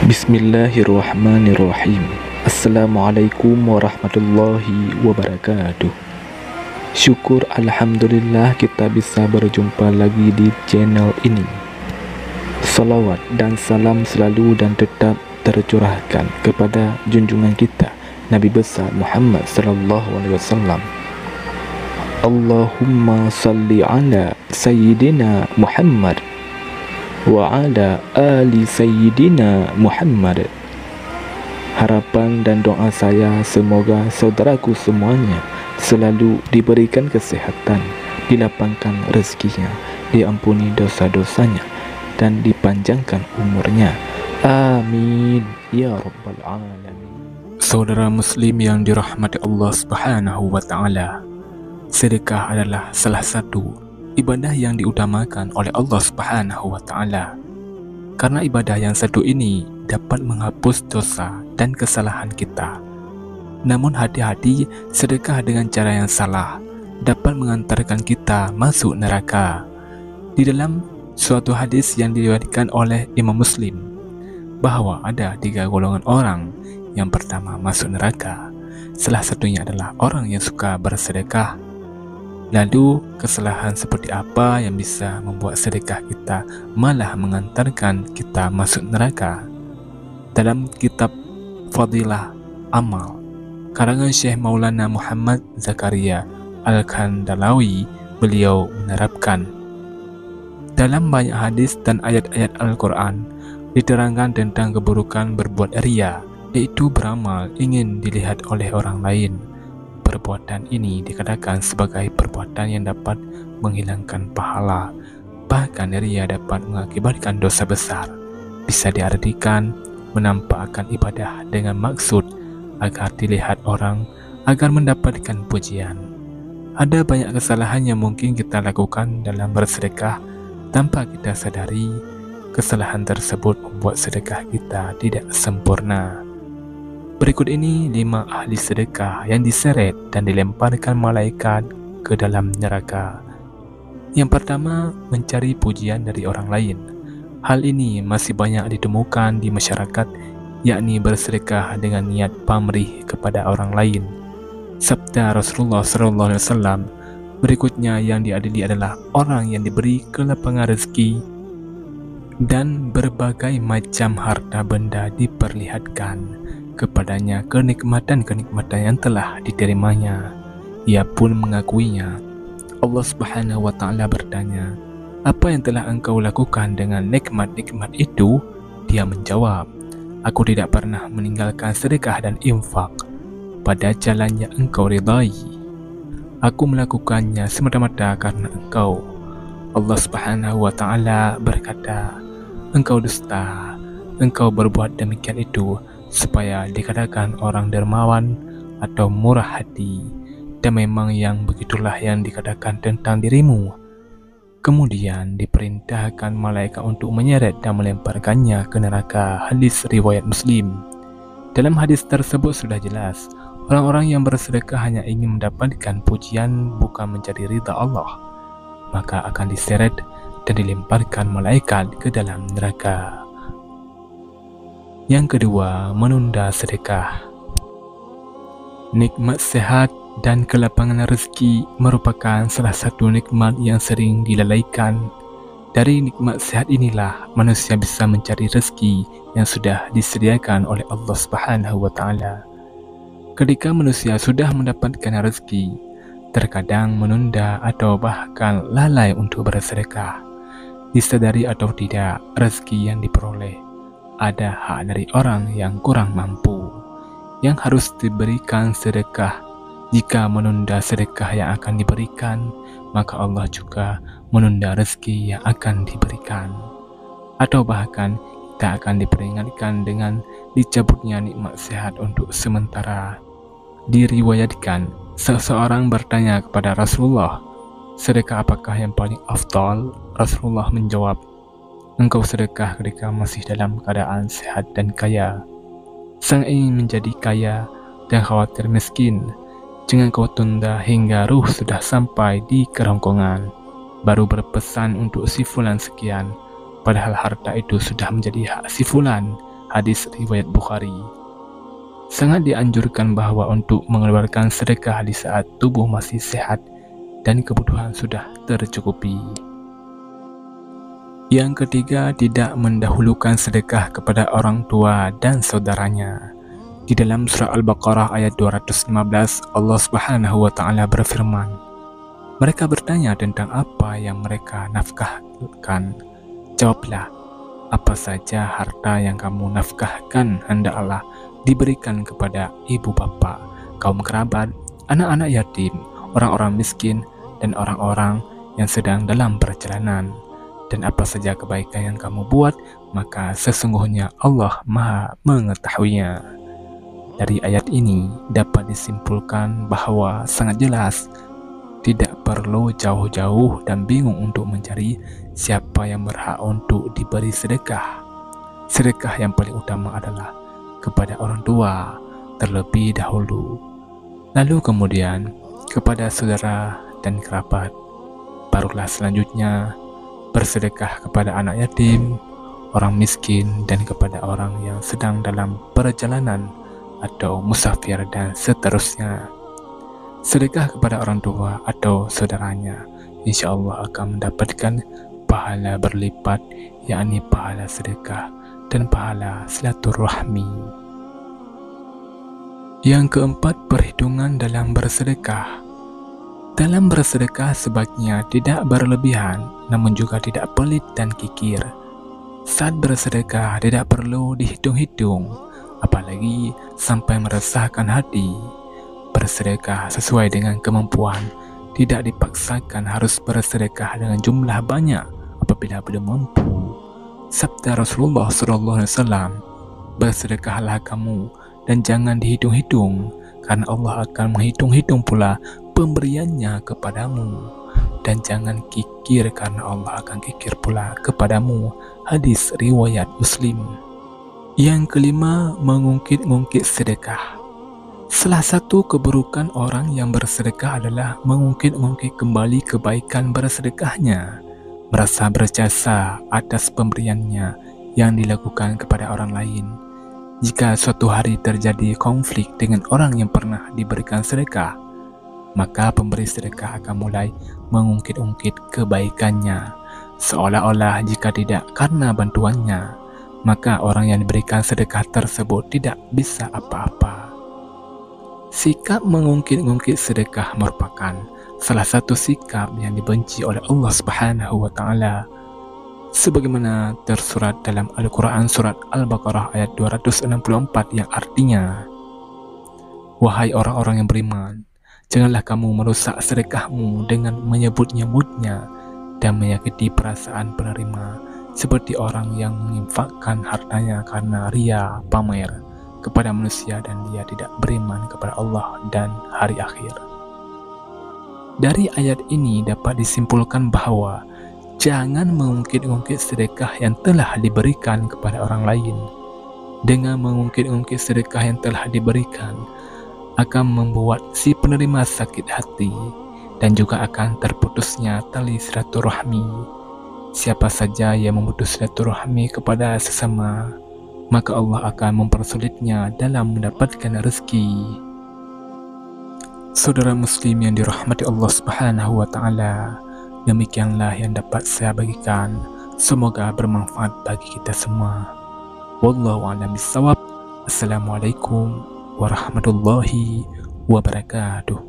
Bismillahirrahmanirrahim. Assalamualaikum warahmatullahi wabarakatuh. Syukur alhamdulillah kita bisa berjumpa lagi di channel ini. Salawat dan salam selalu dan tetap tercurahkan kepada junjungan kita Nabi besar Muhammad sallallahu alaihi wasallam. Allahumma salli ala sayyidina Muhammad wa ala ali sayyidina Muhammad. Harapan dan doa saya semoga saudaraku semuanya selalu diberikan kesehatan, dilapangkan rezekinya, diampuni dosa-dosanya, dan dipanjangkan umurnya. Amin ya rabbal alamin. Saudara muslim yang dirahmati Allah Subhanahu wa taala, sedekah adalah salah satu ibadah yang diutamakan oleh Allah Subhanahu wa taala. Karena ibadah yang satu ini dapat menghapus dosa dan kesalahan kita. Namun hati-hati, sedekah dengan cara yang salah dapat mengantarkan kita masuk neraka. Di dalam suatu hadis yang diriwayatkan oleh Imam Muslim, bahwa ada 3 golongan orang. Yang pertama masuk neraka, salah satunya adalah orang yang suka bersedekah. Lalu kesalahan seperti apa yang bisa membuat sedekah kita malah mengantarkan kita masuk neraka? Dalam kitab Fadilah Amal karangan Syekh Maulana Muhammad Zakaria Al-Khandalawi, beliau menerapkan, dalam banyak hadis dan ayat-ayat Al-Quran diterangkan tentang keburukan berbuat riya, yaitu beramal ingin dilihat oleh orang lain. Perbuatan ini dikatakan sebagai perbuatan yang dapat menghilangkan pahala. Bahkan riya dapat mengakibatkan dosa besar. Bisa diartikan menampakkan ibadah dengan maksud agar dilihat orang, agar mendapatkan pujian. Ada banyak kesalahan yang mungkin kita lakukan dalam bersedekah tanpa kita sadari. Kesalahan tersebut membuat sedekah kita tidak sempurna. Berikut ini 5 ahli sedekah yang diseret dan dilemparkan malaikat ke dalam neraka. Yang pertama, mencari pujian dari orang lain. Hal ini masih banyak ditemukan di masyarakat, yakni bersedekah dengan niat pamrih kepada orang lain. Sabda Rasulullah SAW berikutnya yang diadili adalah orang yang diberi kelapangan rezeki dan berbagai macam harta benda diperlihatkan kepadanya kenikmatan-kenikmatan yang telah diterimanya. Ia pun mengakuinya. Allah Subhanahu wa taala bertanya, "Apa yang telah engkau lakukan dengan nikmat-nikmat itu?" Dia menjawab, "Aku tidak pernah meninggalkan sedekah dan infak pada jalan yang engkau ridai. Aku melakukannya semata-mata karena engkau." Allah Subhanahu wa taala berkata, "Engkau dusta, engkau berbuat demikian itu supaya dikatakan orang dermawan atau murah hati, dan memang yang begitulah yang dikatakan tentang dirimu." Kemudian diperintahkan malaikat untuk menyeret dan melemparkannya ke neraka. Hadis riwayat Muslim. Dalam hadis tersebut sudah jelas, orang-orang yang bersedekah hanya ingin mendapatkan pujian, bukan mencari ridha Allah, maka akan diseret dan dilemparkan malaikat ke dalam neraka. Yang kedua, menunda sedekah. Nikmat sehat dan kelapangan rezeki merupakan salah satu nikmat yang sering dilalaikan. Dari nikmat sehat inilah manusia bisa mencari rezeki yang sudah disediakan oleh Allah Subhanahu wa taala. Ketika manusia sudah mendapatkan rezeki, terkadang menunda atau bahkan lalai untuk bersedekah. Disadari atau tidak, rezeki yang diperoleh ada hak dari orang yang kurang mampu, yang harus diberikan sedekah. Jika menunda sedekah yang akan diberikan, maka Allah juga menunda rezeki yang akan diberikan. Atau bahkan kita akan diperingatkan dengan dicabutnya nikmat sehat untuk sementara. Diriwayatkan, seseorang bertanya kepada Rasulullah sedekah apakah yang paling afdal? Rasulullah menjawab, engkau sedekah ketika masih dalam keadaan sehat dan kaya. Sang ingin menjadi kaya dan khawatir miskin, jangan kau tunda hingga ruh sudah sampai di kerongkongan, baru berpesan untuk si fulan sekian, padahal harta itu sudah menjadi hak si fulan. Hadis riwayat Bukhari. Sangat dianjurkan bahwa untuk mengeluarkan sedekah di saat tubuh masih sehat dan kebutuhan sudah tercukupi. Yang ketiga, tidak mendahulukan sedekah kepada orang tua dan saudaranya. Di dalam surah Al-Baqarah ayat 215, Allah Subhanahu wa taala berfirman, mereka bertanya tentang apa yang mereka nafkahkan. Jawablah, apa saja harta yang kamu nafkahkan hendaklah diberikan kepada ibu bapa, kaum kerabat, anak-anak yatim, orang-orang miskin, dan orang-orang yang sedang dalam perjalanan. Dan apa saja kebaikan yang kamu buat, maka sesungguhnya Allah Maha mengetahuinya. Dari ayat ini dapat disimpulkan bahwa sangat jelas, tidak perlu jauh-jauh dan bingung untuk mencari siapa yang berhak untuk diberi sedekah. Sedekah yang paling utama adalah kepada orang tua terlebih dahulu, lalu kemudian kepada saudara dan kerabat, barulah selanjutnya bersedekah kepada anak yatim, orang miskin, dan kepada orang yang sedang dalam perjalanan atau musafir, dan seterusnya. Sedekah kepada orang tua atau saudaranya, insya Allah akan mendapatkan pahala berlipat, yakni pahala sedekah dan pahala silaturahmi. Yang keempat, perhitungan dalam bersedekah. Dalam bersedekah sebaiknya tidak berlebihan, namun juga tidak pelit dan kikir. Saat bersedekah tidak perlu dihitung-hitung, apalagi sampai meresahkan hati. Bersedekah sesuai dengan kemampuan, tidak dipaksakan harus bersedekah dengan jumlah banyak apabila belum mampu. Sabda Rasulullah SAW, bersedekahlah kamu dan jangan dihitung-hitung, karena Allah akan menghitung-hitung pula pemberiannya kepadamu, dan jangan kikir karena Allah akan kikir pula kepadamu. Hadis riwayat Muslim. Yang kelima, mengungkit-ungkit sedekah. Salah satu keburukan orang yang bersedekah adalah mengungkit-ungkit kembali kebaikan bersedekahnya, merasa berjasa atas pemberiannya yang dilakukan kepada orang lain. Jika suatu hari terjadi konflik dengan orang yang pernah diberikan sedekah, maka pemberi sedekah akan mulai mengungkit-ungkit kebaikannya, seolah-olah jika tidak karena bantuannya, maka orang yang diberikan sedekah tersebut tidak bisa apa-apa. Sikap mengungkit-ungkit sedekah merupakan salah satu sikap yang dibenci oleh Allah Subhanahu wa taala, sebagaimana tersurat dalam Al-Quran surat Al-Baqarah ayat 264 yang artinya, wahai orang-orang yang beriman, janganlah kamu merusak sedekahmu dengan menyebut-nyebutnya dan menyakiti perasaan penerima, seperti orang yang menginfakkan hartanya karena ria, pamer kepada manusia, dan dia tidak beriman kepada Allah dan hari akhir. Dari ayat ini dapat disimpulkan bahwa jangan mengungkit-ungkit sedekah yang telah diberikan kepada orang lain. Dengan mengungkit-ungkit sedekah yang telah diberikan akan membuat si penerima sakit hati, dan juga akan terputusnya tali silaturahmi. Siapa saja yang memutus silaturahmi kepada sesama, maka Allah akan mempersulitnya dalam mendapatkan rezeki. Saudara muslim yang dirahmati Allah Subhanahu wa taala, demikianlah yang dapat saya bagikan. Semoga bermanfaat bagi kita semua. Wallahu a'lam bishawab. Assalamualaikum warahmatullahi wabarakatuh.